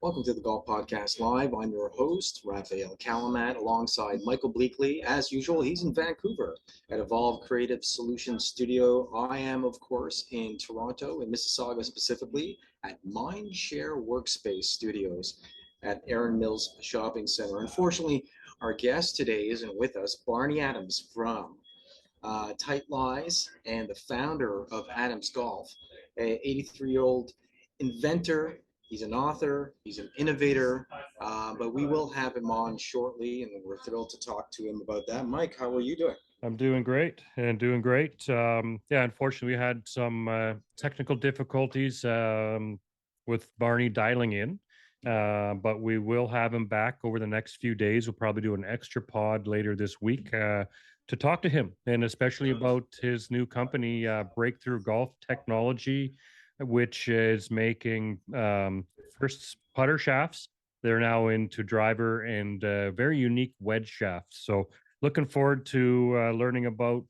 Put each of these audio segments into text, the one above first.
Welcome to the Golf Podcast Live. I'm your host, Rafael Kalamat, alongside Michael Bleackley. As usual, he's in Vancouver at Evolve Creative Solutions Studio. I am, of course, in Toronto, in Mississauga specifically, at Mindshare Workspace Studios at Erin Mills Shopping Center. Unfortunately, our guest today isn't with us, Barney Adams from Tight Lies and the founder of Adams Golf, a 83-year-old inventor. He's an author, he's an innovator, but we will have him on shortly, and we're thrilled to talk to him about that. Mike, how are you doing? I'm doing great. Unfortunately, we had some technical difficulties with Barney dialing in, but we will have him back over the next few days. We'll probably do an extra pod later this week to talk to him, and especially about his new company, Breakthrough Golf Technology, which is making first putter shafts. They're now into driver and very unique wedge shafts. So looking forward to learning about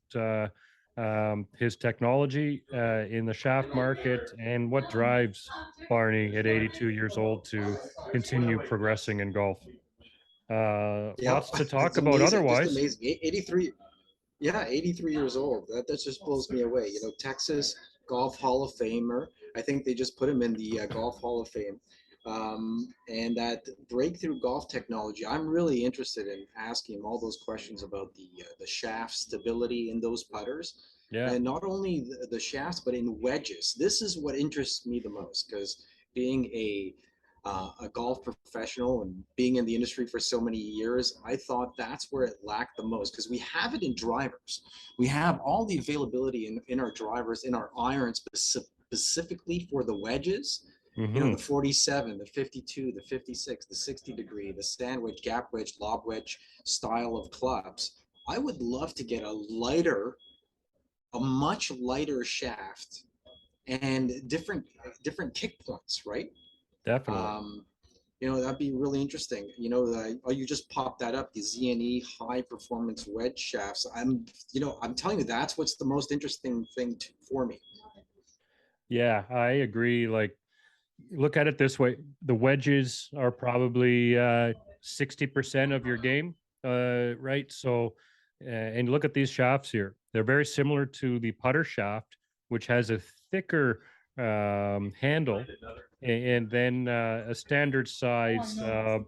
his technology in the shaft market and what drives Barney at 82 years old to continue progressing in golf. Lots to talk about otherwise. Just amazing. 83. Yeah, 83 years old. That just blows me away. You know, Texas Golf Hall of Famer. I think they just put him in the Golf Hall of Fame. And that breakthrough golf technology, I'm really interested in asking him all those questions about the shaft stability in those putters. Yeah. And not only the shafts, but in wedges. This is what interests me the most, because being a golf professional and being in the industry for so many years, I thought that's where it lacked the most, because we have it in drivers. We have all the availability in our drivers, in our irons, specifically for the wedges. Mm-hmm. You know, the 47, the 52, the 56, the 60 degree, the sandwich, gap wedge, lob wedge style of clubs. I would love to get a much lighter shaft and different kick points, right? Definitely. You know, that'd be really interesting. You know, you just popped that up, the ZNE high performance wedge shafts. I'm telling you, that's what's the most interesting thing for me. Yeah, I agree. Like, look at it this way: the wedges are probably 60% of your game, right? So, and look at these shafts here; they're very similar to the putter shaft, which has a thicker handle, and then a standard size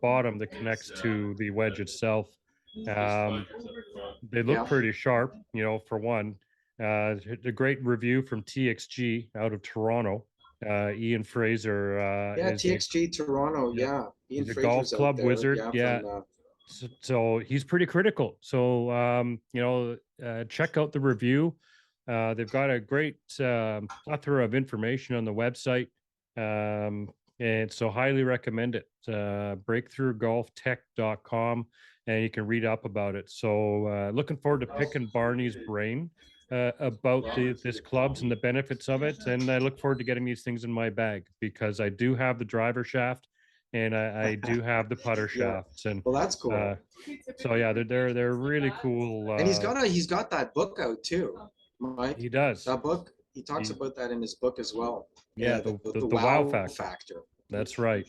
bottom that connects to the wedge itself. They look pretty sharp, you know, for one. A great review from TXG out of Toronto. Ian Fraser. TXG Toronto. Yeah. Ian He's a golf club wizard. Yeah. So he's pretty critical. So, check out the review. They've got a great plethora of information on the website. And so highly recommend it. breakthroughgolftech.com, and you can read up about it. So looking forward to picking Barney's brain about this clubs and the benefits of it. And I look forward to getting these things in my bag, because I do have the driver shaft and I do have the putter shafts. And well, that's cool. So yeah, they're really cool. And he's got that book out too, Mike. He does. That book, he talks about that in his book as well. Yeah, the wow factor. That's right.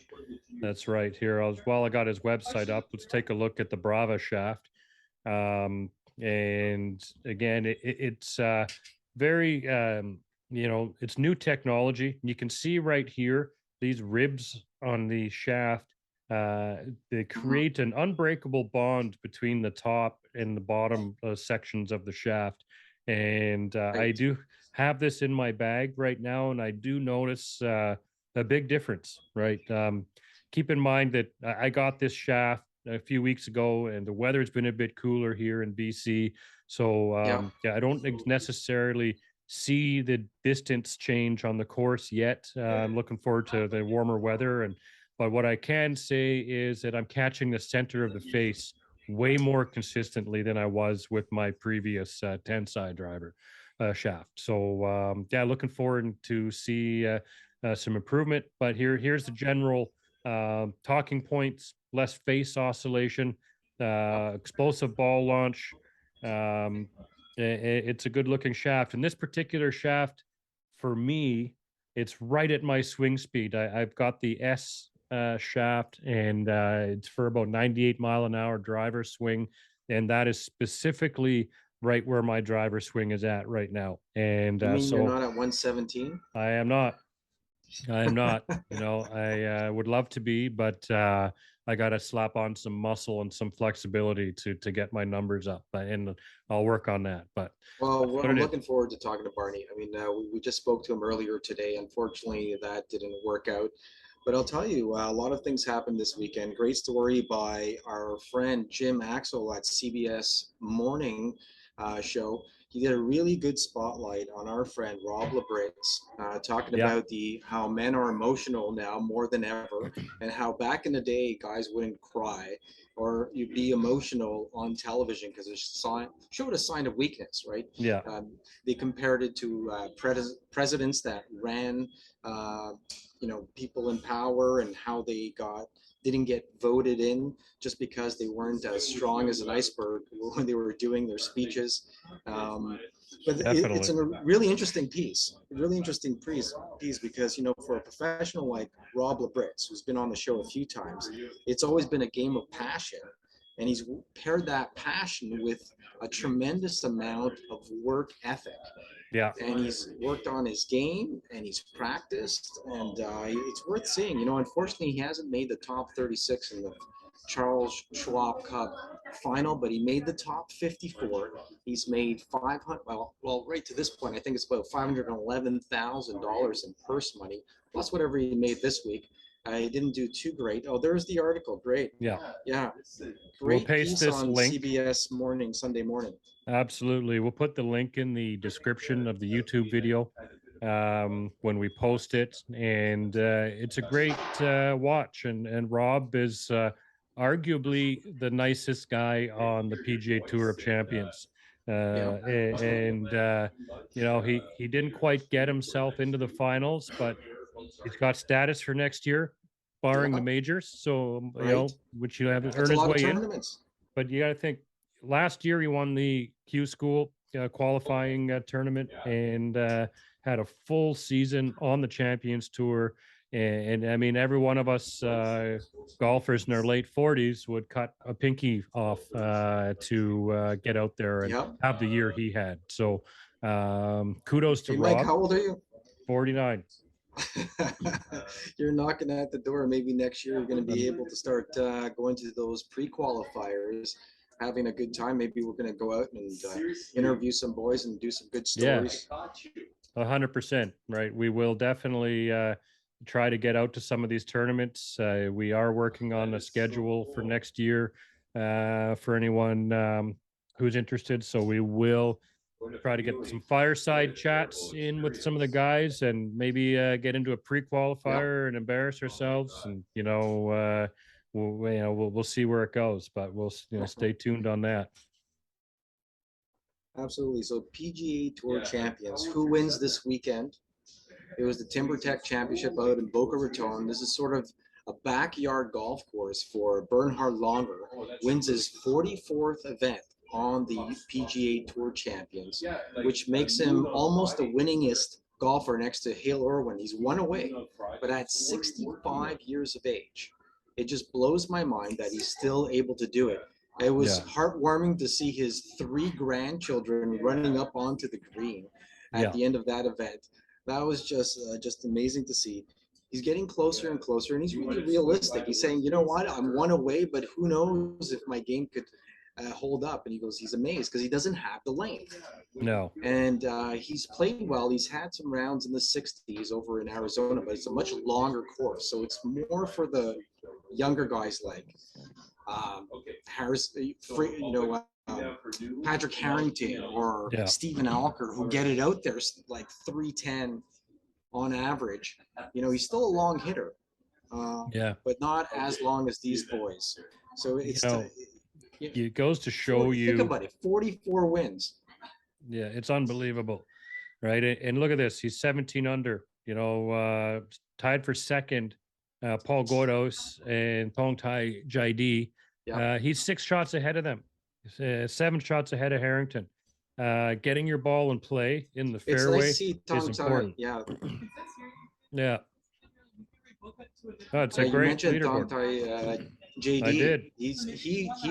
That's right. Here, while I got his website up, let's take a look at the Brava shaft. And again, it's very, it's new technology. You can see right here, these ribs on the shaft, they create an unbreakable bond between the top and the bottom sections of the shaft. And I do have this in my bag right now, and I do notice a big difference, right? Keep in mind that I got this shaft a few weeks ago, and the weather's been a bit cooler here in BC. So I don't necessarily see the distance change on the course yet. I'm looking forward to the warmer weather, but what I can say is that I'm catching the center of the face way more consistently than I was with my previous 10-side driver shaft. So looking forward to see some improvement. But here's the general talking points: less face oscillation, explosive ball launch. It's a good looking shaft, and this particular shaft, for me, it's right at my swing speed. I've got the S shaft, and it's for about 98-mile-an-hour driver swing, and that is specifically right where my driver swing is at right now. And You mean so you're not at 117? I am not. I am not. I would love to be, but I got to slap on some muscle and some flexibility to get my numbers up, and I'll work on that. But Well, what I'm it is. looking forward to talking to Barney. I mean, we just spoke to him earlier today. Unfortunately, that didn't work out. But I'll tell you, a lot of things happened this weekend. Great story by our friend Jim Axel at CBS Morning Show. He did a really good spotlight on our friend Rob Labritz, talking Yeah, about how men are emotional now more than ever, and how back in the day guys wouldn't cry or you'd be emotional on television because it showed a sign of weakness, right? yeah, They compared it to presidents that ran, people in power, and how they didn't get voted in just because they weren't as strong as an iceberg when they were doing their speeches. But it's definitely. a really interesting piece because, for a professional like Rob Labritz, who's been on the show a few times, it's always been a game of passion. And he's paired that passion with a tremendous amount of work ethic. Yeah, And he's worked on his game and he's practiced, and it's worth seeing. Unfortunately, he hasn't made the top 36 in the Charles Schwab Cup final, but he made the top 54. He's made 500. Well, right to this point, I think it's about $511,000 in purse money, plus whatever he made this week. He didn't do too great. Oh, there's the article. Great. yeah. Yeah. We'll Great paste piece this on link. CBS Morning, Sunday morning. Absolutely. We'll put the link in the description of the YouTube video when we post it. And it's a great watch. And Rob is arguably the nicest guy on the PGA Tour of Champions. He didn't quite get himself into the finals, but he's got status for next year, barring the Yeah, majors. So, right. which you have to That's earn a his lot of way in. tournaments. But you got to think, last year he won the Q School qualifying tournament, and had a full season on the Champions Tour. And I mean, every one of us golfers in our late 40s would cut a pinky off to get out there and Yep. have the year he had. So kudos to Hey, Mike, Rob. how old are you? 49. You're knocking at the door. Maybe next year you're going to be able to start going to those pre-qualifiers, having a good time. Maybe we're going to go out and interview some boys and do some good stories. 100%. Right. We will definitely try to get out to some of these tournaments. We are working on a schedule for next year for anyone who's interested. So we will try to get some fireside chats in with some of the guys, and maybe get into a pre-qualifier and embarrass ourselves. And we'll see where it goes, but we'll stay tuned on that. Absolutely. So PGA Tour champions, who wins this weekend? It was the TimberTech Championship out in Boca Raton. This is sort of a backyard golf course for Bernhard Langer. Wins his 44th event on the PGA Tour Champions, which makes him almost the winningest golfer next to Hale Irwin. He's one away, but at 65 years of age. It just blows my mind that he's still able to do it. It was heartwarming to see his 3 grandchildren running up onto the green at the end of that event. That was just amazing to see. He's getting closer and closer, and he's really realistic. He's saying, you know what, I'm one away, but who knows if my game could hold up. And he goes, he's amazed because he doesn't have the length. No. And he's played well. He's had some rounds in the 60s over in Arizona, but it's a much longer course. So it's more for the younger guys like Harris, Patrick Harrington or Stephen Alker, who get it out there like 310 on average. He's still a long hitter, but not as long as these boys. So it's it goes to show you. Think about it, 44 wins. Yeah, it's unbelievable, right? And look at this. He's 17 under, tied for second, Paul Godos and Thong Tai Jaidi. He's 6 shots ahead of them, 7 shots ahead of Harrington. Getting your ball in play in the fairway is important. Yeah. Yeah. Oh, it's a You great mentioned leaderboard. Dante JD. I did. He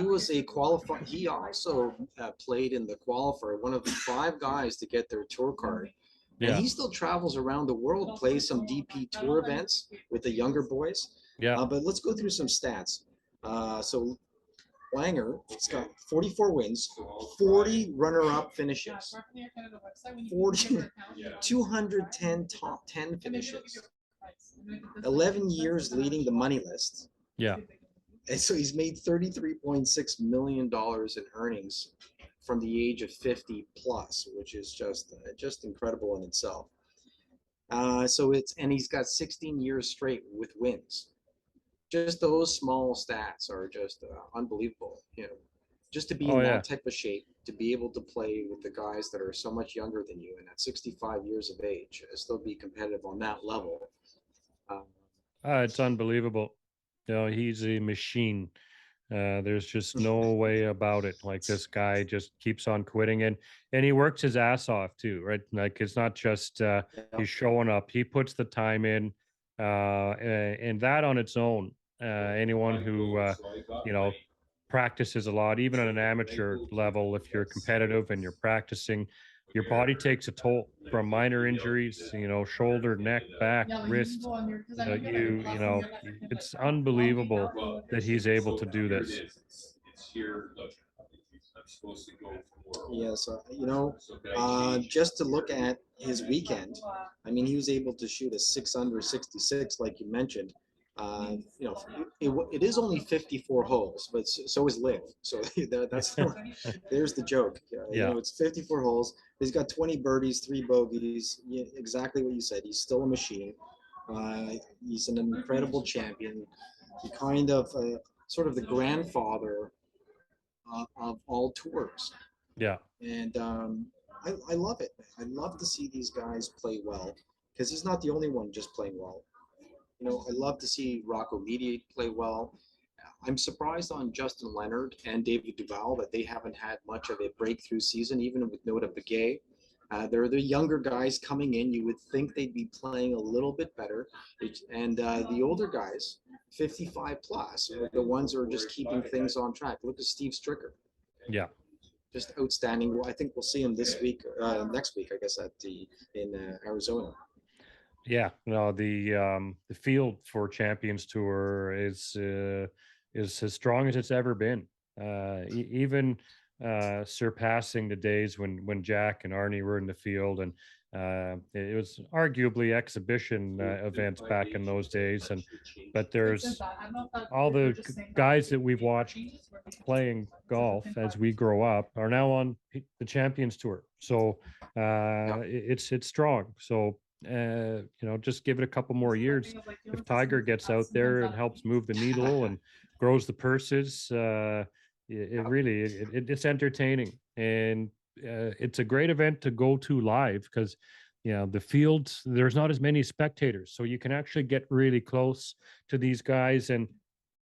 was a qualifier. He also played in the qualifier, one of the 5 guys to get their tour card. And Yeah. he still travels around the world, plays some DP tour events with the younger boys. Yeah. But let's go through some stats. So Langer, he's got 44 wins, 40 runner-up finishes, 210 top 10 finishes, 11 years leading the money list. Yeah. And so he's made $33.6 million in earnings from the age of 50 plus, which is just incredible in itself. And he's got 16 years straight with wins. Just those small stats are just unbelievable. Just to be in that type of shape, to be able to play with the guys that are so much younger than you, and at 65 years of age, still be competitive on that level. It's unbelievable. He's a machine. There's just no way about it. Like, this guy just keeps on quitting, and he works his ass off too, right? Like, it's not just he's showing up. He puts the time in, and that on its own, anyone who practices a lot, even on an amateur level, if you're competitive and you're practicing, your body takes a toll from minor injuries, shoulder, neck, back, wrist. It's unbelievable that he's able to do this. Yes, just to look at his weekend, I mean, he was able to shoot a 6 under 66, like you mentioned. It is only 54 holes, but so is LIV. So that's there's the joke. It's 54 holes. He's got 20 birdies, 3 bogeys. Exactly what you said. He's still a machine. He's an incredible champion. He kind of sort of the grandfather of all tours. Yeah. And I love it. I love to see these guys play well, because he's not the only one just playing well. I love to see Rocco Mediate play well. I'm surprised on Justin Leonard and David Duval that they haven't had much of a breakthrough season, even with Nota Begay. They're the younger guys coming in. You would think they'd be playing a little bit better. And the older guys, 55 plus, are the ones who are just keeping things on track. Look at Steve Stricker. Yeah. Just outstanding. Well, I think we'll see him this week, next week, I guess, in Arizona. Yeah, no, the field for Champions Tour is as strong as it's ever been. Even surpassing the days when Jack and Arnie were in the field, and it was arguably exhibition events back in those days. But there's all the guys that we've watched playing golf as we grow up are now on the Champions Tour. So it's strong. So just give it a couple more years. If Tiger gets out there and helps move the needle and grows the purses, it's entertaining, and it's a great event to go to live, because the field, there's not as many spectators, so you can actually get really close to these guys, and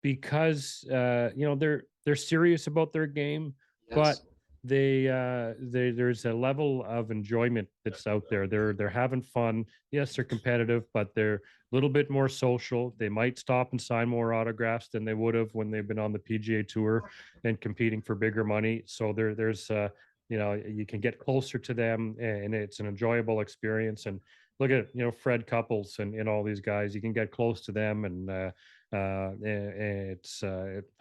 because they're serious about their game. Yes. But there's a level of enjoyment that's out there. They're having fun. Yes, they're competitive, but they're a little bit more social. They might stop and sign more autographs than they would have when they've been on the PGA Tour and competing for bigger money. So there's you can get closer to them, and it's an enjoyable experience. And look at Fred Couples and all these guys. You can get close to them, and it's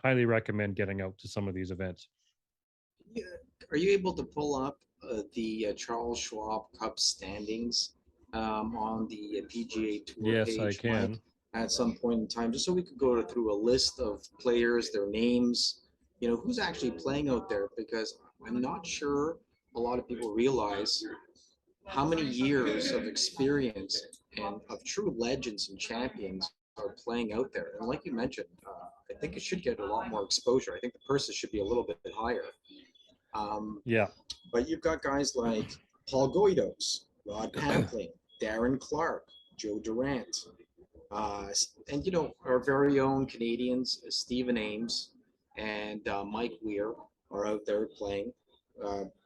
highly recommend getting out to some of these events. Yeah. Are you able to pull up the Charles Schwab Cup standings on the PGA Tour page? Yes, I can. Mike, at some point in time, just so we could go through a list of players, their names, who's actually playing out there, because I'm not sure a lot of people realize how many years of experience and of true legends and champions are playing out there. And like you mentioned, I think it should get a lot more exposure. I think the purses should be a little bit higher. But you've got guys like Paul Goydos, Rod Pampling, Darren Clark, Joe Durant, and our very own Canadians, Stephen Ames and Mike Weir are out there playing.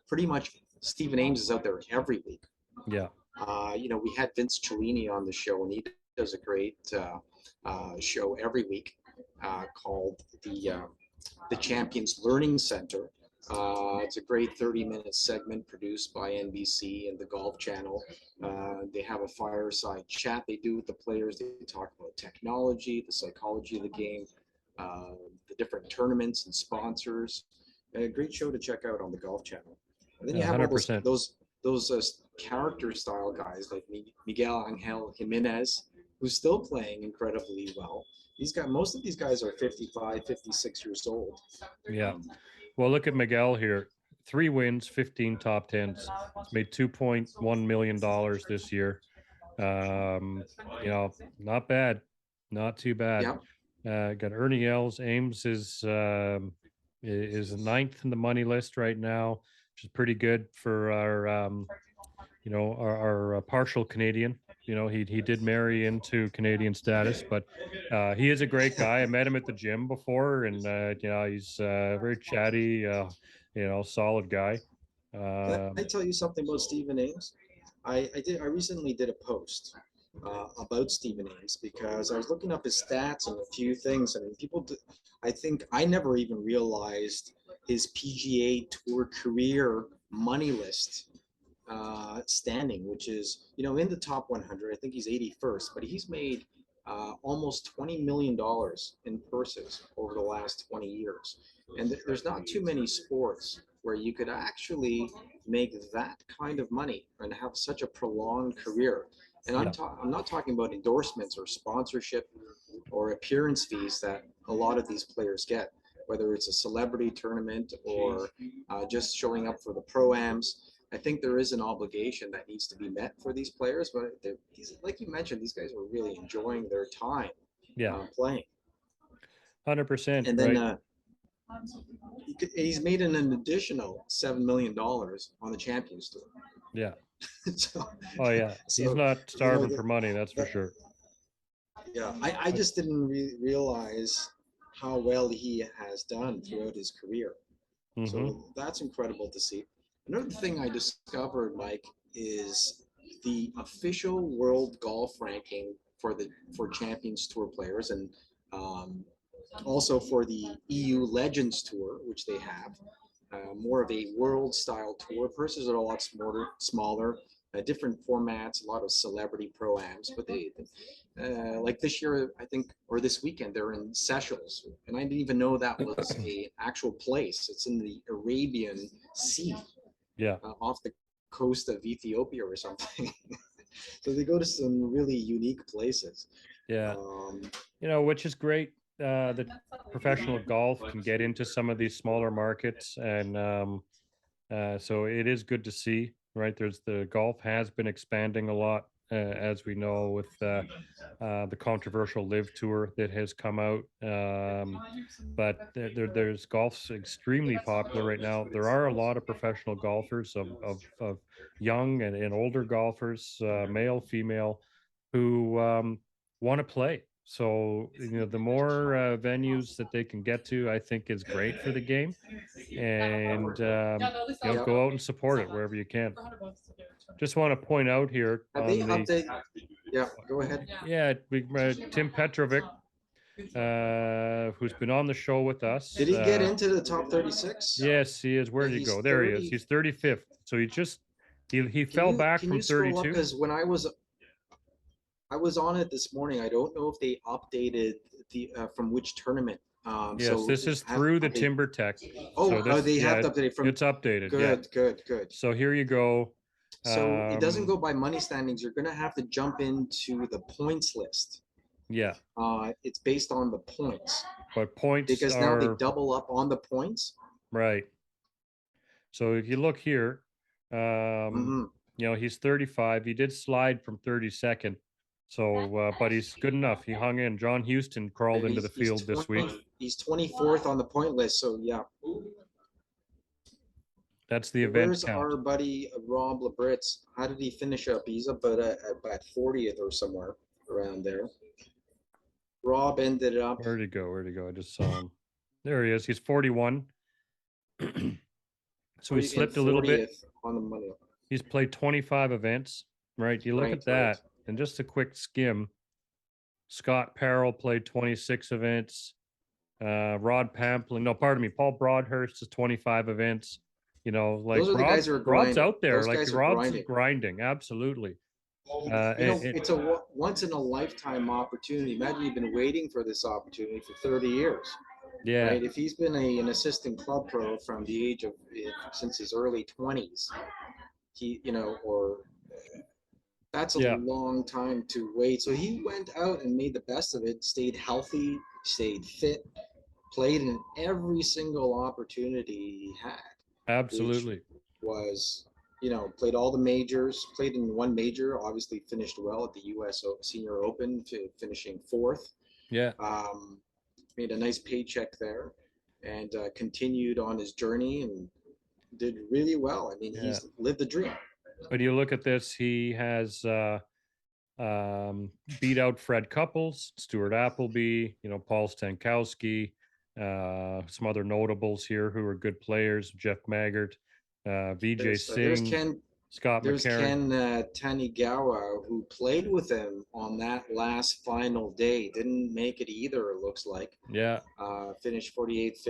Pretty much Stephen Ames is out there every week. Yeah. We had Vince Cellini on the show, and he does a great show every week called the Champions Learning Center. It's a great 30-minute segment produced by NBC and the Golf Channel. They have a fireside chat they do with the players. They talk about technology, the psychology of the game, the different tournaments and sponsors. A great show to check out on the Golf Channel. And then you have all 100%. those character style guys like Miguel Angel Jimenez, who's still playing incredibly well. Most of these guys are 55, 56 years old. Yeah. Well, look at Miguel here. 3 wins, 15 top tens. He's made $2.1 million this year. Not bad. Not too bad. Yeah. Got Ernie Els. Ames is 9th in the money list right now, which is pretty good for our our partial Canadian. He did marry into Canadian status, but he is a great guy. I met him at the gym before, and he's very chatty, solid guy. Can I tell you something about Stephen Ames? I recently did a post about Stephen Ames because I was looking up his stats and a few things, and I think I never even realized his PGA Tour career money list standing, which is in the top 100. I think he's 81st, but he's made almost $20 million in purses over the last 20 years. And there's not too many sports where you could actually make that kind of money and have such a prolonged career. And I'm not talking about endorsements or sponsorship or appearance fees that a lot of these players get, whether it's a celebrity tournament or just showing up for the pro-ams. I think there is an obligation that needs to be met for these players, but like you mentioned, these guys are really enjoying their time playing. 100%. And then he's made an additional $7 million on the Champions Tour. Yeah. So he's not starving for money, that's for sure. Yeah, I just didn't realize how well he has done throughout his career. Mm-hmm. So that's incredible to see. Another thing I discovered, Mike, is the official world golf ranking for Champions Tour players, and also for the EU Legends Tour, which they have. More of a world-style tour. Purses are a lot smaller, different formats, a lot of celebrity pro-ams. But they like this year, I think, or this weekend, they're in Seychelles, and I didn't even know that was a actual place. It's in the Arabian Sea. Yeah. Off the coast of Ethiopia or something. So they go to some really unique places. Yeah. Which is great. The professional golf can get into some of these smaller markets, and so it is good to see, right? The golf has been expanding a lot, as we know, with the controversial LIV Tour that has come out. But there's golf's extremely popular right now. There are a lot of professional golfers of young and older golfers, male, female, who want to play. So the more venues that they can get to, I think, is great for the game. And go out and support it wherever you can. Just want to point out here. Yeah, go ahead. Yeah, Tim Petrovic, who's been on the show with us. Did he get into the top 36? Yes, he is. Where did he go? There he is. He's 35th. So he fell back from 32. Because when I was on it this morning, I don't know if they updated the from which tournament. Yes, so this is through the Timber Tech. Oh, so they have to update it from. It's updated. Good. So here you go. So it doesn't go by money standings. You're going to have to jump into the points list. Yeah. It's based on the points. But points because now they double up on the points. Right. So if you look here, he's 35. He did slide from 32nd. So, but he's good enough. He hung in. John Houston crawled into the field this week. He's 24th on the point list. So yeah. That's the event Where's count. Our buddy Rob Labritz? How did he finish up? He's up at 40th or somewhere around there. Rob ended up. Where'd he go? I just saw him. There he is. He's 41. So he slipped a little bit. On the money. He's played 25 events, right? You look at that, and just a quick skim. Scott Parrell played 26 events. Rod Pamplin, no, pardon me, Paul Broadhurst is 25 events. You know, like Those are the guys who are Rob's grinding. out there. Those Like guys are Rob's grinding. grinding. Absolutely. It's a once in a lifetime opportunity. Imagine you've been waiting for this opportunity for 30 years. Yeah. Right? If he's been an assistant club pro from the age of since his early 20s, or that's a long time to wait. So he went out and made the best of it, stayed healthy, stayed fit, played in every single opportunity he had. Absolutely. Was, played all the majors, played in one major, obviously finished well at the US Senior Open, finishing fourth. Yeah. Made a nice paycheck there and continued on his journey and did really well. I mean, he's lived the dream. But you look at this, he has beat out Fred Couples, Stuart Appleby, Paul Stankowski, some other notables here who are good players, Jeff Maggart, Vijay Singh, Scott there's McCarron. Ken Tanigawa, who played with him on that last final day. Didn't make it either, it looks like. Yeah. Finished 48th,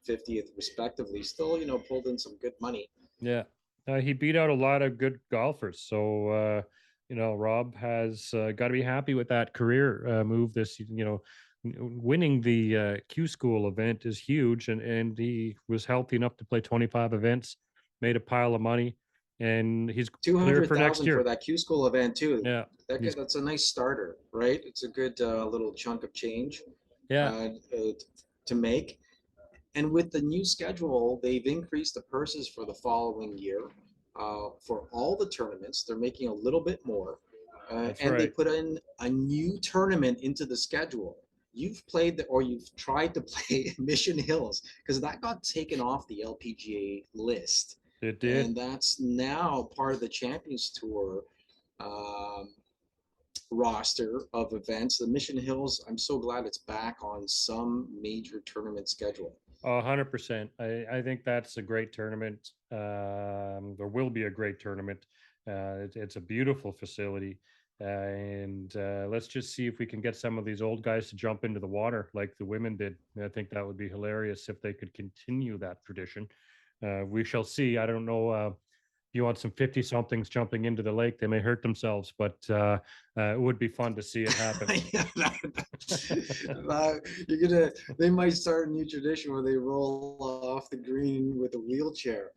50th, respectively. Still, pulled in some good money. Yeah. He beat out a lot of good golfers. So, Rob has got to be happy with that career move. This, winning the Q School event is huge. And he was healthy enough to play 25 events, made a pile of money. And he's clear for next year. For that Q School event too. Yeah, that's a nice starter, right? It's a good little chunk of change. Yeah, to make. And with the new schedule, they've increased the purses for the following year. For all the tournaments, they're making a little bit more, they put in a new tournament into the schedule. You've played you've tried to play Mission Hills because that got taken off the LPGA list. It did. And that's now part of the Champions Tour roster of events. The Mission Hills, I'm so glad it's back on some major tournament schedule. 100%. I think that's a great tournament. There will be a great tournament. It's a beautiful facility. And let's just see if we can get some of these old guys to jump into the water like the women did. I think that would be hilarious if they could continue that tradition. We shall see. I don't know if you want some 50 somethings jumping into the lake, they may hurt themselves, but it would be fun to see it happen. They might start a new tradition where they roll off the green with a wheelchair.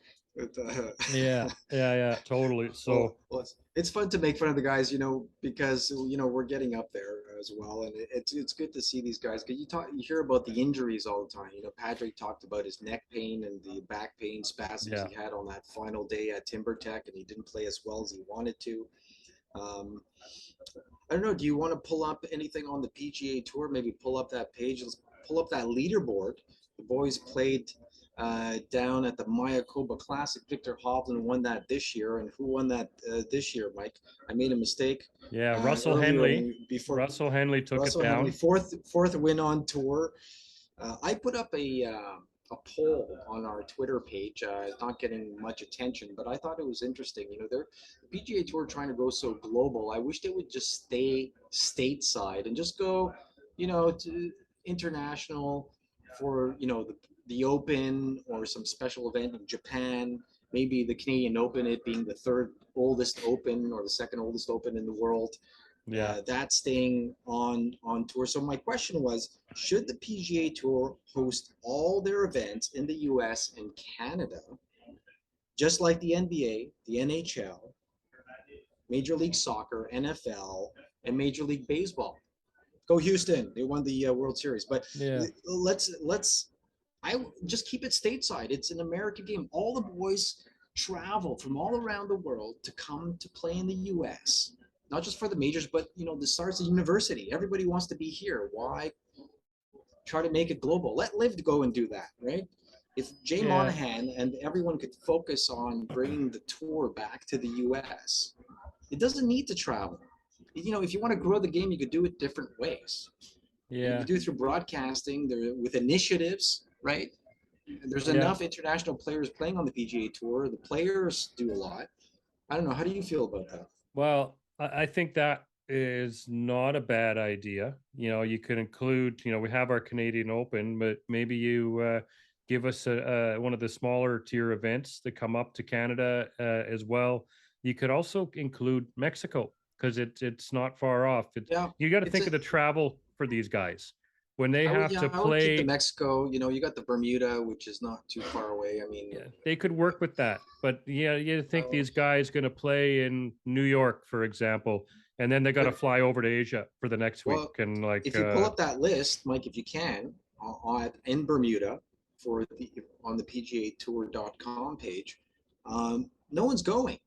Yeah, totally. So it's fun to make fun of the guys, because we're getting up there as well, and it's good to see these guys. Because you hear about the injuries all the time. Patrick talked about his neck pain and the back pain spasms he had on that final day at TimberTech, and he didn't play as well as he wanted to. I don't know. Do you want to pull up anything on the PGA Tour? Maybe pull up that page. Let's pull up that leaderboard. The boys played down at the Mayakoba Classic. Victor Hovland won that this year. And who won that this year, Mike? I made a mistake. Yeah, Russell Henley. Russell Henley took it down. Henley, fourth win on tour. I put up a poll on our Twitter page. It's not getting much attention, but I thought it was interesting. The PGA Tour trying to go so global. I wish they would just stay stateside and just go, to international for, the Open or some special event in Japan, maybe the Canadian Open, it being the third oldest Open or the second oldest Open in the world. That's staying on tour. So my question was, should the PGA Tour host all their events in the US and Canada, just like the NBA, the NHL, Major League Soccer, NFL, and Major League Baseball? Go Houston. They won the World Series. But I just keep it stateside. It's an American game. All the boys travel from all around the world to come to play in the US. Not just for the majors, but the stars of university. Everybody wants to be here. Why try to make it global? Let LIV go and do that, right? If Jay Monahan and everyone could focus on bringing the tour back to the US, it doesn't need to travel. If you want to grow the game, you could do it different ways. You could do it through broadcasting, with initiatives, right? There's enough international players playing on the PGA Tour. The players do a lot. I don't know. How do you feel about that? Well, I think that is not a bad idea. You could include, we have our Canadian Open, but maybe you give us one of the smaller tier events that come up to Canada as well. You could also include Mexico because it's not far off. Yeah, You got to it's think a, of the travel for these guys when they have to I would keep the play. Mexico. You got the Bermuda, which is not too far away. I mean, Yeah, they could work with that. But yeah, you think um, these guys going to play in New York, for example, and then they got to but fly over to Asia for the next week. well, And like, if you pull up that list, Mike, if you can, in Bermuda for on the PGA Tour.com page, no one's going.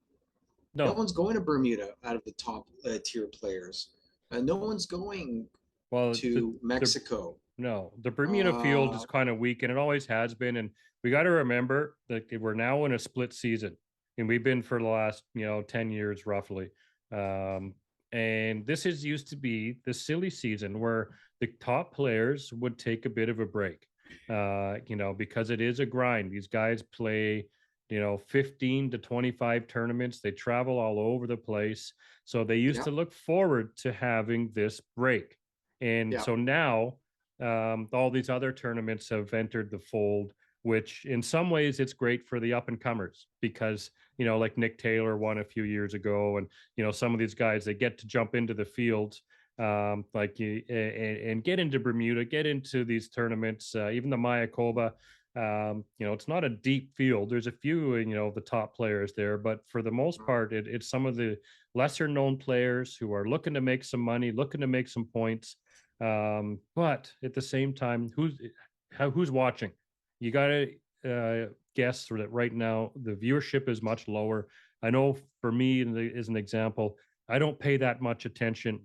No no, one's going to Bermuda out of the top tier players. No one's going well, to the Mexico. no, the Bermuda field Uh, is kind of weak, and it always has been. And we got to remember that we're now in a split season, and we've been for the last 10 years roughly. Um, and this is used to be the silly season where the top players would take a bit of a break, because it is a grind. These guys play 15 to 25 tournaments. They travel all over the place. So they used yeah, to look forward to having this break. And yeah. so now all these other tournaments have entered the fold, which in some ways it's great for the up and comers because, like Nick Taylor won a few years ago. And, some of these guys, they get to jump into the field like you and get into Bermuda, get into these tournaments, even the Mayakoba. It's not a deep field. There's a few, the top players there, but for the most part, it's some of the lesser known players who are looking to make some money, looking to make some points. But at the same time, who's watching? You got to guess that right now the viewership is much lower. I know for me, as an example, I don't pay that much attention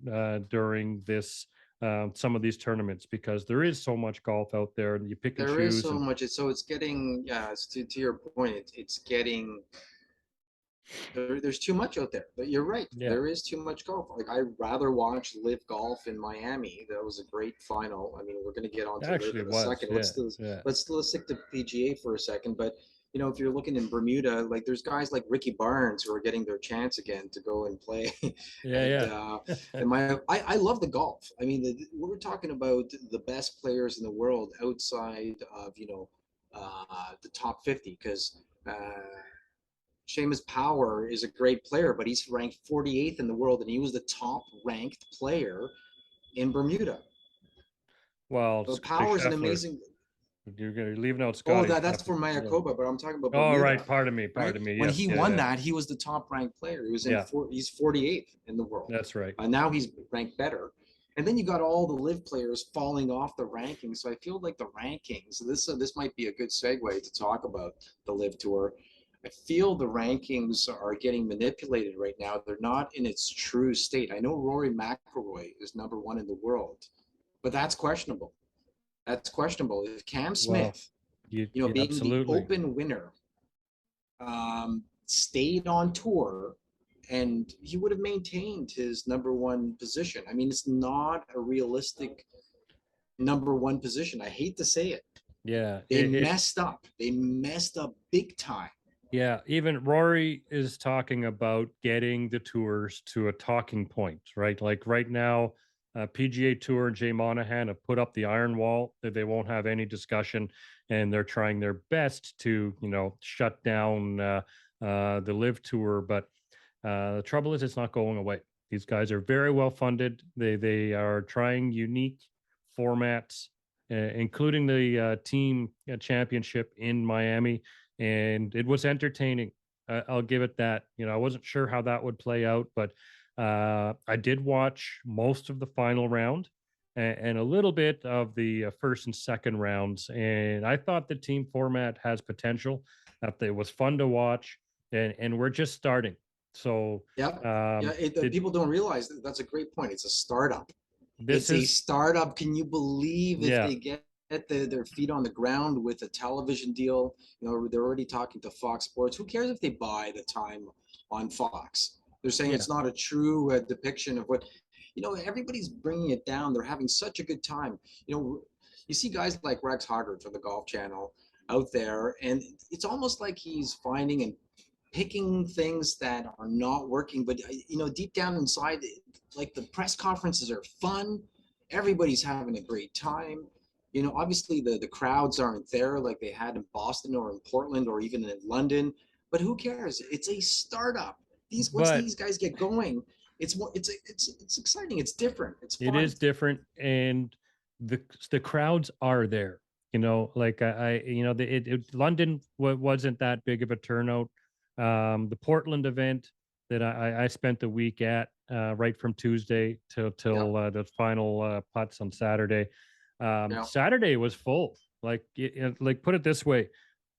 during this some of these tournaments because there is so much golf out there, and you pick and There is choose. so And much. It's getting, yeah, to your point, it's getting, there's too much out there. But you're right. yeah, There is too much golf. Like I'd rather watch LIV Golf in Miami. That was a great final. I mean, we're going to get on to LIV actually, in it a was. second. Yeah, yeah, Let's stick to PGA for a second. But if you're looking in Bermuda, like there's guys like Ricky Barnes who are getting their chance again to go and play. and yeah. I love the golf. I mean, we're talking about the best players in the world outside of the top 50 because. Seamus Power is a great player, but he's ranked 48th in the world, and he was the top ranked player in Bermuda. Well, But Scotty Power is an Scheffler. amazing. You're leaving out Oh, Scotty that's Scheffler. for Yeah. Mayakoba, but I'm talking about Oh, Bermuda, right. Pardon me. right? Pardon me. When Yes. he Yeah. won Yeah. that, he was the top ranked player. He was Yeah. he's 48th in the world. That's right. Now he's ranked better. And then you got all the LIV players falling off the rankings. So I feel like the rankings. This might be a good segue to talk about the LIV Tour. I feel the rankings are getting manipulated right now. They're not in its true state. I know Rory McIlroy is number one in the world, but that's questionable. That's questionable. If Cam Well, Smith, you being the absolutely. Open winner, stayed on tour, and he would have maintained his number one position. I mean, it's not a realistic number one position. I hate to say it. Yeah. They messed up. They messed up big time. Yeah, even Rory is talking about getting the tours to a talking point, right? Like right now, PGA Tour and Jay Monahan have put up the iron wall that they won't have any discussion, and they're trying their best to, shut down the LIV Tour. But the trouble is, it's not going away. These guys are very well funded. They are trying unique formats, including the team championship in Miami, and it was entertaining. I'll give it that. I wasn't sure how that would play out, but I did watch most of the final round and a little bit of the first and second rounds, and I thought the team format has potential. That it was fun to watch, and we're just starting. So Yeah, people don't realize that's a great point. It's a startup. This It's a is startup. Can you believe if yeah, they get their feet on the ground with a television deal? They're already talking to Fox Sports. Who cares if they buy the time on Fox? They're saying yeah, it's not a true depiction of what, everybody's bringing it down. They're having such a good time. You see guys like Rex Hoggard for the Golf Channel out there, and it's almost like he's finding and picking things that are not working. But deep down inside, like the press conferences are fun. Everybody's having a great time. You know, obviously the crowds aren't there like they had in Boston or in Portland or even in London, but who cares? It's a startup. These once But these guys get going, it's more it's exciting. It's different. It's it fun. is different, and the crowds are there. You know, like you know, London wasn't that big of a turnout. The Portland event that I spent the week at, right from Tuesday till Yeah, the final putts on Saturday. yeah, Saturday was full. Like like put it this way,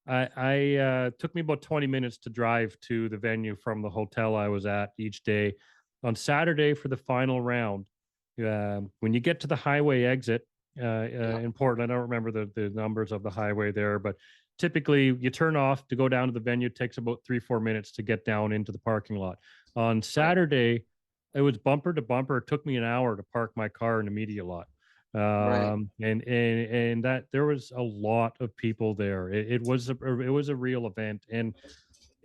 I took me about 20 minutes to drive to the venue from the hotel I was at each day. On Saturday for the final round, when you get to the highway exit yeah. in Portland, I don't remember the numbers of the highway there, but typically you turn off to go down to the venue. It takes about 3-4 minutes to get down into the parking lot. On Right. Saturday, it was bumper to bumper. It took me an hour to park my car in the media lot. Right. And that there was a lot of people there. It was a real event, and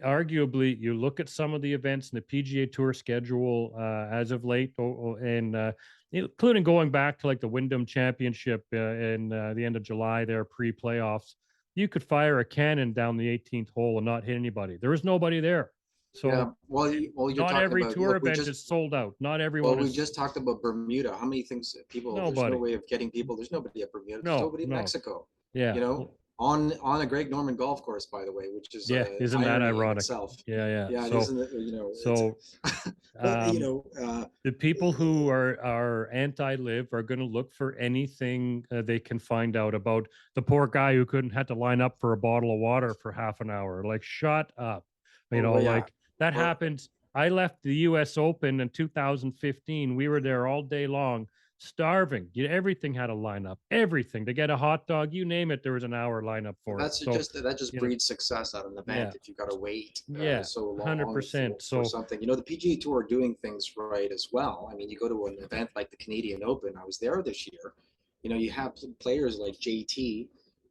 arguably, you look at some of the events in the PGA Tour schedule as of late, and including going back to like the Wyndham Championship in the end of July, there pre-playoffs. You could fire a cannon down the 18th hole and not hit anybody. There was nobody there, Yeah. so Well, you're not talking every about, tour look, event is sold out. Not everyone we is. just talked about Bermuda. How many things people, there's no Nobody. way of getting people. There's nobody at Bermuda. There's No, nobody in no. Mexico, you Yeah. know, on a Greg Norman golf course, by the way, which is Yeah, isn't that irony in ironic? itself. Yeah, yeah. Yeah, it So, isn't, you know, it's, so but um, the people who are anti-live are going to look for anything they can find out about the poor guy who couldn't had to line up for a bottle of water for half an hour. Like, shut up. You know, well, yeah, like that well, happened. I left the U.S. Open in 2015. We were there all day long, starving. Everything had a lineup. Everything to get a hot dog, you name it. There was an hour lineup for it. that's So, just that just you know, breeds success at an yeah, event if you've got to wait yeah, so long 100%. for So, something. You know, the PGA Tour are doing things right as well. I mean, you go to an event like the Canadian Open. I was there this year. You know, you have players like JT.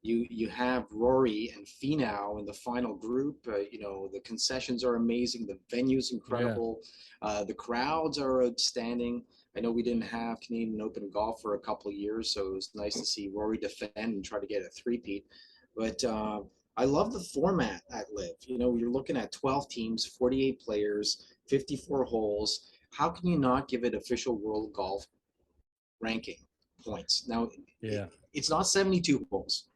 You have Rory and Finau in the final group. You know, the concessions are amazing. The venue's yeah. incredible. The crowds are outstanding. I know we didn't have Canadian Open golf for a couple of years, so it was nice to see Rory defend and try to get a three-peat. But I love the format at LIV. You know, you're looking at 12 teams, 48 players, 54 holes. How can you not give it official world golf ranking points? Now, Yeah. it's not 72 holes.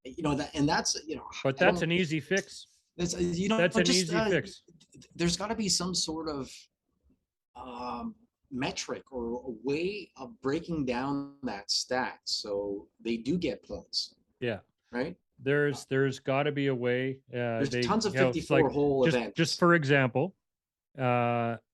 You know that, and that's, you know, But I that's don't. an easy fix. That's, you know, That's an just easy fix. there's got to be some sort of um, metric or a way of breaking down that stat so they do get points, Yeah. right? There's got to be a way. There's They, tons of you know, it's 54 like hole just events. for example,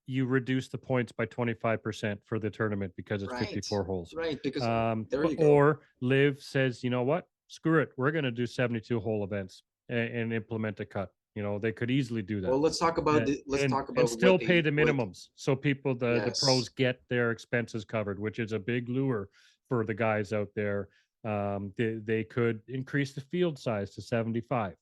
you reduce the points by 25% for the tournament because it's Right, 54 holes. right. Because there you go. Or Live says, you know what? Screw it. We're going to do 72 hole events and implement a cut. You know, they could easily do that. Well, let's talk And about still what pay they the what. minimums so people the pros Yes. get their expenses covered, which is a big lure for the guys out there. They could increase the field size to 75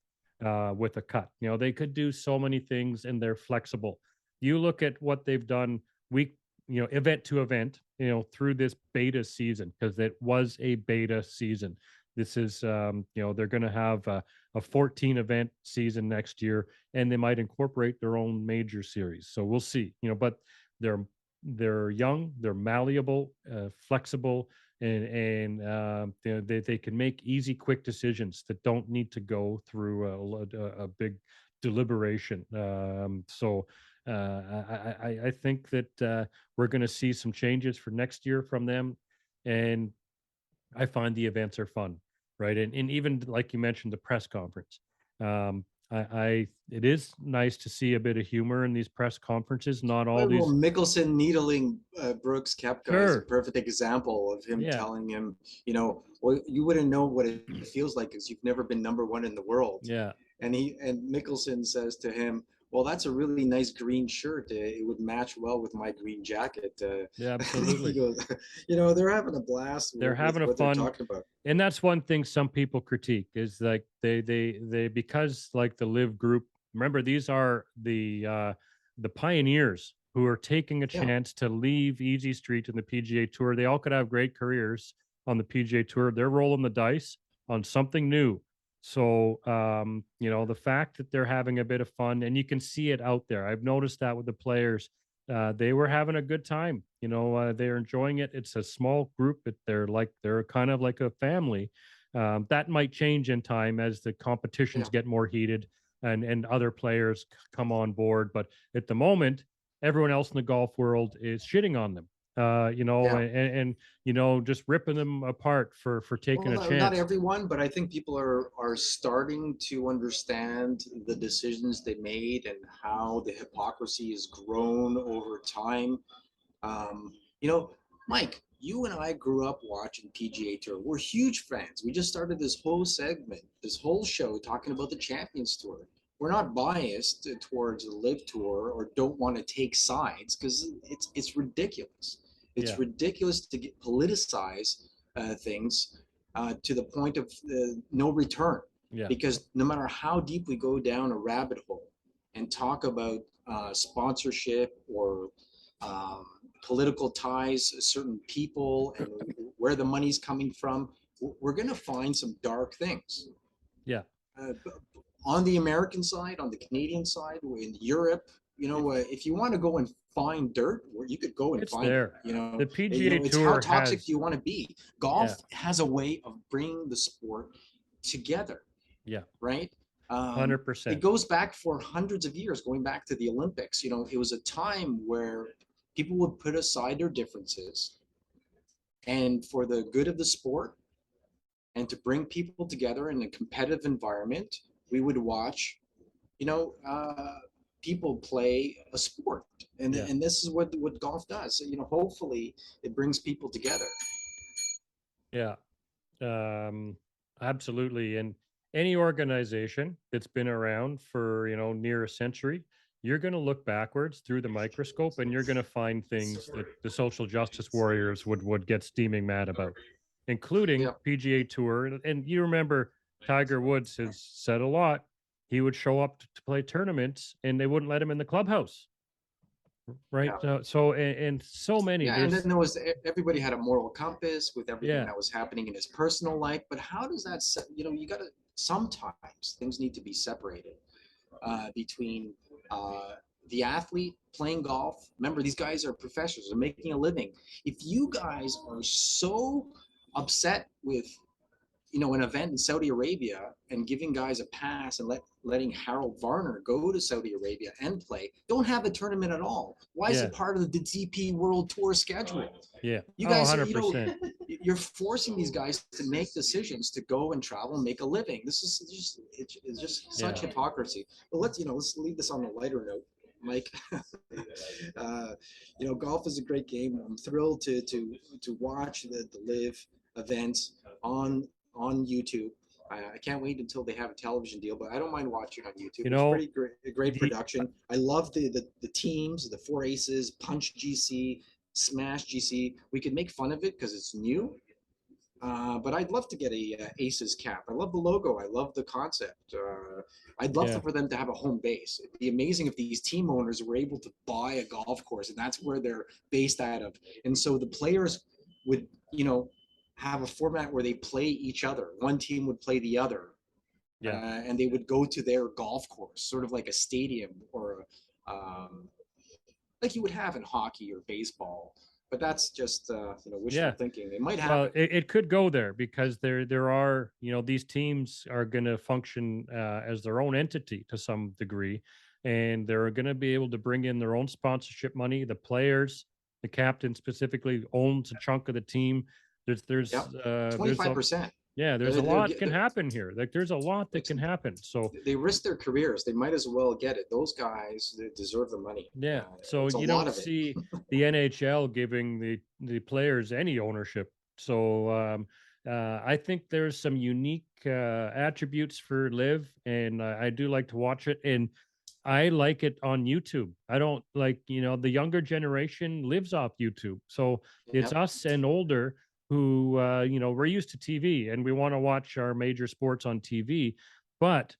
with a cut. You know, they could do so many things, and they're flexible. You look at what they've done week, you know, event to event, you know, through this beta season, because it was a beta season. This is, you know, they're going to have a 14 event season next year, and they might incorporate their own major series. So we'll see, you know, but they're they're young, they're malleable, flexible, and they can make easy, quick decisions that don't need to go through a big deliberation. So I think that we're going to see some changes for next year from them, and I find the events are fun, right? And even like you mentioned, the press conference. It is nice to see a bit of humor in these press conferences. Not all Well, these, Mickelson needling Brooks Koepka is a sure, perfect example of him yeah, telling him, you know, well, you wouldn't know what it feels like because you've never been number one in the world. yeah, And Mickelson says to him, "Well, that's a really nice green shirt. It would match well with my green jacket." yeah, He absolutely. goes, you know, they're having a blast They're with having a what they're fun, talking about. and that's one thing some people critique is like they because like the Live group. Remember, these are the pioneers who are taking a chance to leave Easy Street in the PGA Tour. They all could have great careers on the PGA Tour. They're rolling the dice on something new. So, the fact that they're having a bit of fun, and you can see it out there. I've noticed that with the players. They were having a good time. They're enjoying it. It's a small group, but they're kind of like a family. That might change in time as the competitions get more heated and other players come on board. But at the moment, everyone else in the golf world is shitting on them. Just ripping them apart for taking a chance. Not everyone, but I think people are starting to understand the decisions they made and how the hypocrisy has grown over time. Mike, you and I grew up watching PGA Tour. We're huge fans. We just started this whole segment, this whole show talking about the Champions Tour. We're not biased towards the LIV Tour or don't want to take sides because it's ridiculous. It's ridiculous to politicize things to the point of no return. Because no matter how deep we go down a rabbit hole and talk about sponsorship or political ties, certain people, and where the money's coming from, we're going to find some dark things. On the American side, on the Canadian side, in Europe, if you want to go and find dirt, you could go and find it. The PGA Tour, how toxic do you want to be? Golf has a way of bringing the sport together. Right. 100%. It goes back for hundreds of years, going back to the Olympics. It was a time where people would put aside their differences, and for the good of the sport, and to bring people together in a competitive environment, we would watch, people play a sport, and this is what golf does. Hopefully, it brings people together. Absolutely. And any organization that's been around for near a century, you're going to look backwards through the microscope, and you're going to find things that the social justice warriors would get steaming mad about, including PGA Tour. And you remember Tiger Woods has said a lot. He would show up to play tournaments and they wouldn't let him in the clubhouse. Right. So many. And then there was, everybody had a moral compass with everything that was happening in his personal life. But how does that, you got to, sometimes things need to be separated between the athlete playing golf. Remember, these guys are professionals, they're making a living. If you guys are so upset with an event in Saudi Arabia and giving guys a pass and letting Harold Varner go to Saudi Arabia and play, don't have a tournament at all. Why is it part of the DP World Tour schedule? You guys, 100%. You're forcing these guys to make decisions to go and travel and make a living. This is just such hypocrisy. But let's leave this on a lighter note. Mike, golf is a great game. I'm thrilled to watch the LIV events on YouTube. I can't wait until they have a television deal, but I don't mind watching on YouTube. It's pretty great production. I love the teams, the Four Aces, Punch GC, Smash GC. We could make fun of it because it's new, but I'd love to get a Aces cap. I love the logo. I love the concept. I'd love for them to have a home base. It'd be amazing if these team owners were able to buy a golf course and that's where they're based out of. And so the players would, have a format where they play each other. One team would play the other. And they would go to their golf course, sort of like a stadium or like you would have in hockey or baseball. But that's just wishful thinking. It might happen. Well, it could go there because there are these teams are going to function as their own entity to some degree, and they're going to be able to bring in their own sponsorship money. The players, the captain specifically, owns a chunk of the team. There's 25%. There's a lot can happen here. Like there's a lot that can happen. So they risk their careers. They might as well get it. Those guys, they deserve the money. So you don't see the NHL giving the players any ownership. So I think there's some unique attributes for LIV, and I do like to watch it. And I like it on YouTube. I don't like, the younger generation lives off YouTube. So it's us and older who, we're used to TV and we want to watch our major sports on TV, but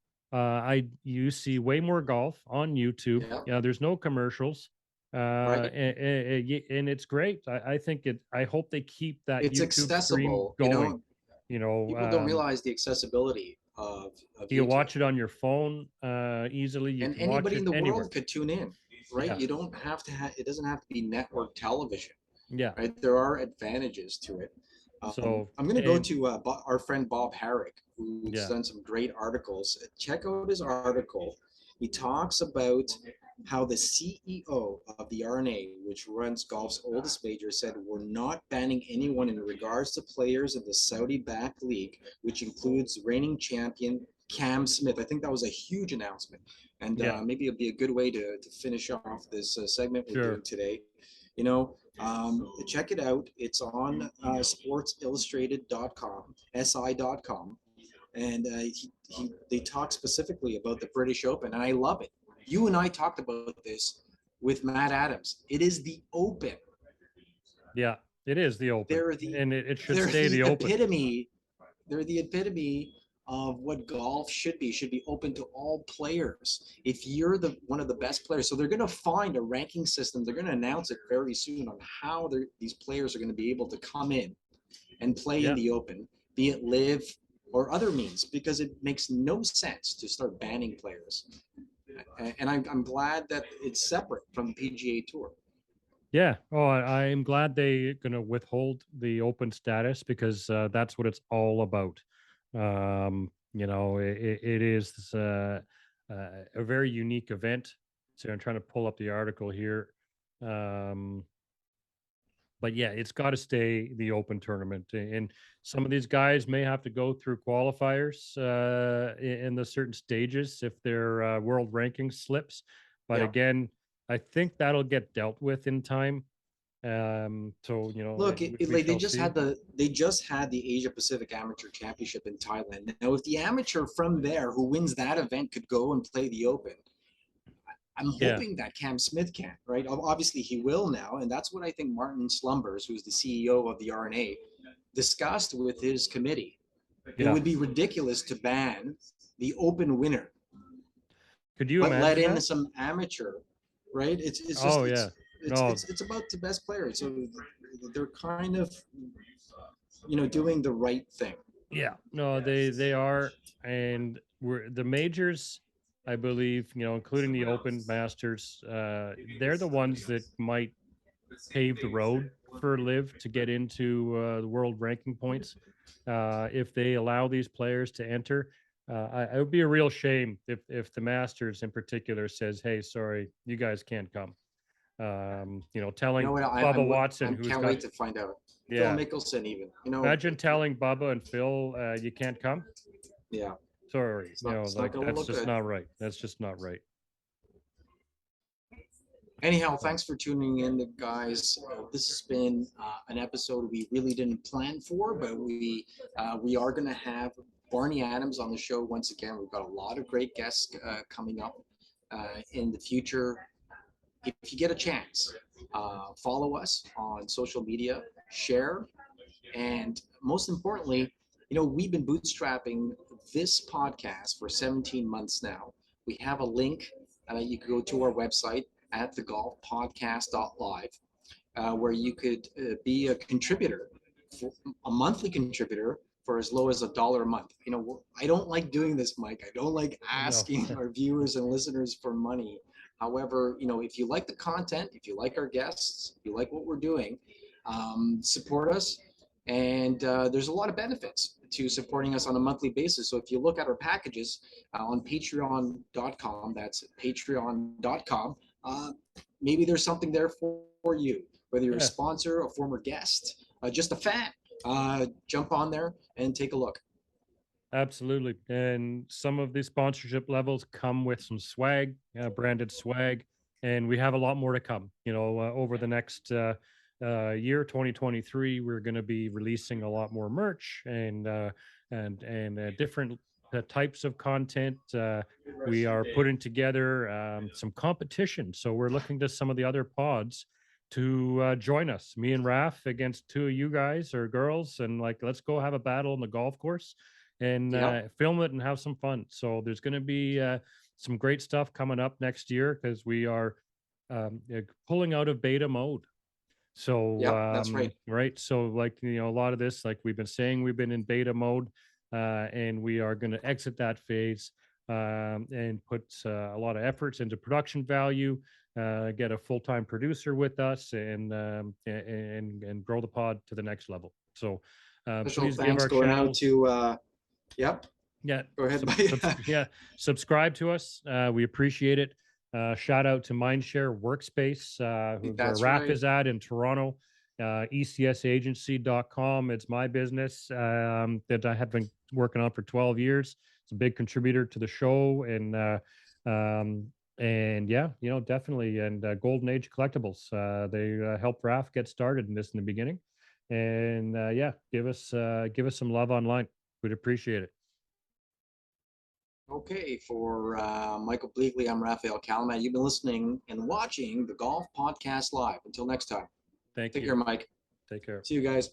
you see way more golf on YouTube. There's no commercials. right? And it's great. I think I hope they keep that It's YouTube stream accessible. going. You People don't know, realize the accessibility of you YouTube. watch it on your phone easily. You And can watch anybody in it the anywhere. world could tune in, right? Yeah, You don't have to have, it doesn't have to be network television, yeah. right? There are advantages to it. So I'm going to go and to our friend Bob Herrick, who's yeah, done some great articles. Check out his article. He talks about how the CEO of the RNA, which runs golf's oldest major, said we're not banning anyone in regards to players in the Saudi-backed league, which includes reigning champion Cam Smith. I think that was a huge announcement, and yeah, maybe it'll be a good way to finish off this segment we're doing sure. today. Check it out. It's on sportsillustrated.com, si.com, and they talk specifically about the British Open, and I love it. You and I talked about this with Matt Adams. It is the Open. Yeah, it is the Open, They're the and it should they're stay the the Open. epitome. They're the epitome of what golf should be. It should be open to all players. If you're one of the best players, so they're going to find a ranking system. They're going to announce it very soon on how these players are going to be able to come in and play in Yeah, the Open, be it LIV or other means, because it makes no sense to start banning players. And I'm glad that it's separate from the PGA Tour. yeah. Oh, I'm glad they're going to withhold the Open status because that's what it's all about. It is a very unique event. So I'm trying to pull up the article here. Um, but yeah, it's got to stay the Open tournament. And some of these guys may have to go through qualifiers in the certain stages if their world ranking slips. But Yeah. again, I think that'll get dealt with in time. So Look, we like shall see. they just had the Asia Pacific Amateur Championship in Thailand. Now, if the amateur from there who wins that event could go and play the Open, I'm Yeah. hoping that Cam Smith can, right? Obviously, he will now, and that's what I think Martin Slumbers, who's the CEO of the RNA, discussed with his committee. It Yeah. would be ridiculous to ban the Open winner, Could you but let imagine in that? some amateur, right? It's just Oh yeah. it's No. it's it's about the best players, so they're kind of doing the right thing. Yeah. No, they are, and we're the majors. I believe including the Open, Masters. They're the ones that might pave the road for LIV to get into the world ranking points. If they allow these players to enter, it would be a real shame if the Masters in particular says, "Hey, sorry, you guys can't come." You know Telling what? Bubba Watson, I who's can't got wait to find out. Phil yeah, Mickelson, even imagine telling Bubba and Phil, "You can't come." yeah, Sorry, it's not like going to that's look just good. not right. That's just not right. Anyhow, So, thanks for tuning in, guys. This has been an episode we really didn't plan for, but we are going to have Barney Adams on the show once again. We've got a lot of great guests coming up in the future. If you get a chance, follow us on social media, share, and most importantly, we've been bootstrapping this podcast for 17 months now. We have a link. You can go to our website at thegolfpodcast.live, where you could be a contributor, a monthly contributor for as low as $1 a month. I don't like doing this, Mike. I don't like no, asking our viewers and listeners for money. However, if you like the content, if you like our guests, if you like what we're doing, support us. And there's a lot of benefits to supporting us on a monthly basis. So if you look at our packages on patreon.com, that's patreon.com, maybe there's something there for you, whether you're a yeah, sponsor, a former guest, just a fan. Jump on there and take a look. absolutely. And some of the sponsorship levels come with some swag, branded swag, and we have a lot more to come. Over the next year, 2023, we're going to be releasing a lot more merch and different types of content. We are putting together some competition, so we're looking to some of the other pods to join us, me and Raf against two of you guys or girls, and let's go have a battle on the golf course and Yep. film it and have some fun. So there's going to be some great stuff coming up next year because we are pulling out of beta mode. So, yeah, that's right. right. So like, a lot of this, like we've been saying, we've been in beta mode, and we are going to exit that phase, and put a lot of efforts into production value, get a full-time producer with us, and grow the pod to the next level. So, Special please give thanks our going out channels. to, yep, Yeah, go ahead. yeah, subscribe to us. We appreciate it. Shout out to Mindshare Workspace, where That's Raf right. is at in Toronto. ECSagency.com. It's my business, that I have been working on for 12 years. It's a big contributor to the show, and yeah, definitely. And Golden Age Collectibles. They helped Raf get started in this in the beginning, and yeah, give us some love online. We'd appreciate it. Okay, for Michael Bleackley, I'm Rafael Kalamat. You've been listening and watching the Golf Podcast Live. Until next time, Thank take you. care, Mike. Take care. See you guys.